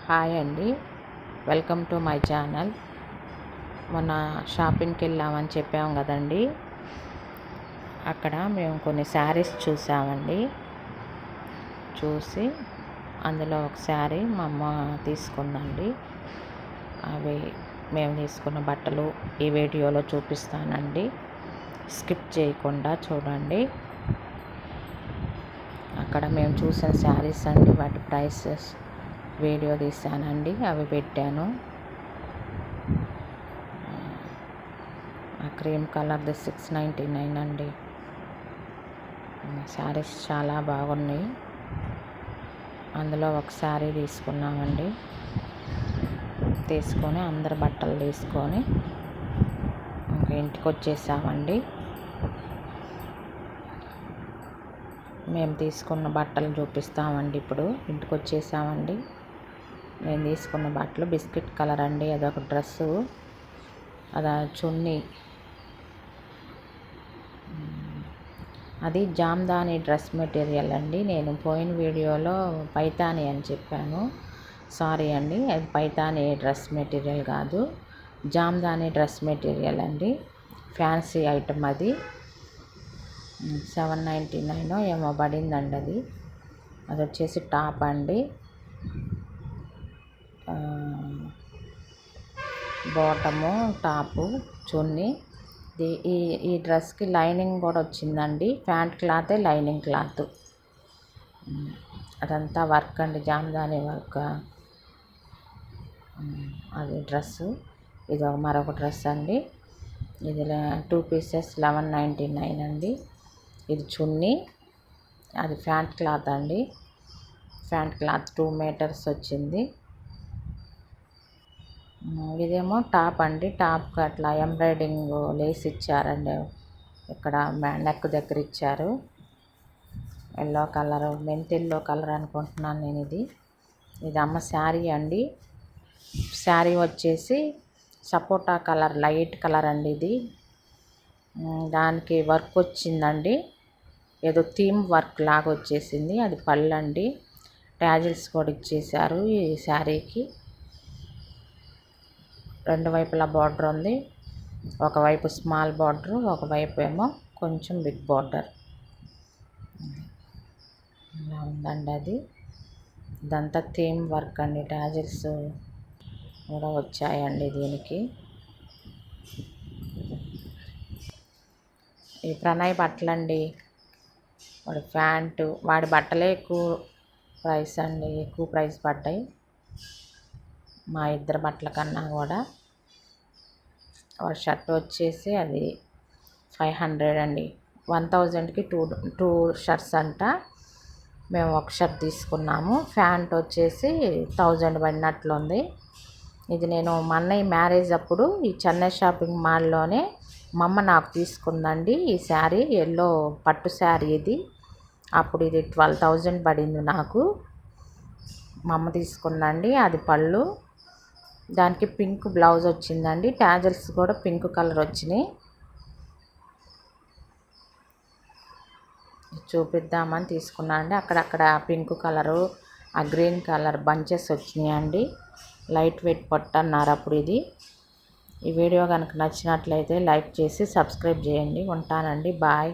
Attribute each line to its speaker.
Speaker 1: Hi అండి, welcome to my channel. మొన్న షాపింగ్కి వెళ్ళామని చెప్పాము కదండి. అక్కడ మేము కొన్ని శారీస్ చూసామండి. చూసి అందులో ఒక శారీ మా అమ్మ తీసుకుందండి. అవి మేము తీసుకున్న బట్టలు ఈ వీడియోలో చూపిస్తానండి. స్కిప్ చేయకుండా చూడండి. అక్కడ మేము చూసిన శారీస్ అండి, వాటి ప్రైసెస్ వీడియో తీసానండి, అవి పెట్టాను. ఆ క్రీమ్ కలర్ది 699 అండి. శారీస్ చాలా బాగున్నాయి. అందులో ఒక శారీ తీసుకున్నామండి. తీసుకొని అందరు బట్టలు తీసుకొని ఇంకా ఇంటికి వచ్చేసామండి. మేము తీసుకున్న బట్టలు చూపిస్తామండి. ఇప్పుడు ఇంటికి వచ్చేసామండి. నేను తీసుకున్న బట్టలు బిస్కెట్ కలర్ అండి. అదొక డ్రెస్సు, అది చున్నీ. అది జామ్దాని డ్రెస్ మెటీరియల్ అండి. నేను పోయిన వీడియోలో పైతాని అని చెప్పాను, సారీ అండి. అది పైతాని డ్రెస్ మెటీరియల్ కాదు, జామ్దాని డ్రెస్ మెటీరియల్ అండి. ఫ్యాన్సీ ఐటమ్ అది. 799 ఏమో పడిందండి. అది వచ్చేసి టాప్ అండి. Bottom, top, chunni. ఈ డ్రెస్కి లైనింగ్ కూడా వచ్చిందండి. ప్యాంట్ క్లాతే లైనింగ్ క్లాత్. అదంతా వర్క్ అండి, జామ్దాని వర్క్. అది డ్రెస్సు. ఇది మరొక డ్రెస్ అండి. ఇది 2 పీసెస్ 1199 అండి. ఇది చున్నీ, అది ప్యాంట్ క్లాత్ అండి. ప్యాంట్ క్లాత్ 2 మీటర్స్ వచ్చింది. ఇదేమో టాప్ అండి. టాప్కి అట్లా ఎంబ్రాయిడింగ్ లేస్ ఇచ్చారండి. ఇక్కడ నెక్ దగ్గర ఇచ్చారు. ఎల్లో కలర్, మెంతి ఎల్లో కలర్ అనుకుంటున్నాను నేను. ఇది అమ్మ శారీ అండి. శారీ వచ్చేసి సపోటా కలర్, లైట్ కలర్ అండి. ఇది దానికి వర్క్ వచ్చిందండి, ఏదో థీమ్ వర్క్ లాగా వచ్చేసింది. అది పళ్ళు అండి. ట్యాజిల్స్ కూడా ఇచ్చేసారు ఈ శారీకి. రెండు వైపులా బార్డర్ ఉంది. ఒకవైపు స్మాల్ బార్డర్, ఒకవైపు ఏమో కొంచెం బిగ్ బార్డర్. ఇలా ఉందండి అది. ఇదంతా థీమ్ వర్క్ అండి. ట్యాజిల్స్ కూడా వచ్చాయండి దీనికి. ఈ ప్రణయ్ బట్టలండి. వాడి ప్యాంటు, వాడి బట్టలే ఎక్కువ ప్రైస్ అండి, ఎక్కువ ప్రైస్ పడ్డాయి మా ఇద్దరు బట్టల కన్నా కూడా. వాడి షర్ట్ వచ్చేసి అది 500 అండి. 1000కి టూ షర్ట్స్ అంట. మేము ఒక షర్ట్ తీసుకున్నాము. ప్యాంట్ వచ్చేసి 1000 పడినట్లుంది. ఇది నేను మా అన్నయ్య మ్యారేజ్ అప్పుడు ఈ చెన్నై షాపింగ్ మాల్లోనే మా అమ్మ నాకు తీసుకుందండి ఈ శారీ. ఎల్లో పట్టు శారీ ఇది. అప్పుడు ఇది 12,000 పడింది నాకు. మా అమ్మ తీసుకుందండి. అది పళ్ళు, దానికి పింక్ బ్లౌజ్ వచ్చిందండి. ట్యాజల్స్ కూడా పింక్ కలర్ వచ్చినాయి. చూపిద్దామని తీసుకున్నా అండి. అక్కడక్కడ పింక్ కలరు, ఆ గ్రీన్ కలర్ బంచెస్ వచ్చినాయండి. లైట్ వెయిట్ పట్టు అన్నారు అప్పుడు ఇది. ఈ వీడియో కనుక నచ్చినట్లయితే లైక్ చేసి సబ్స్క్రైబ్ చేయండి. ఉంటానండి, బాయ్.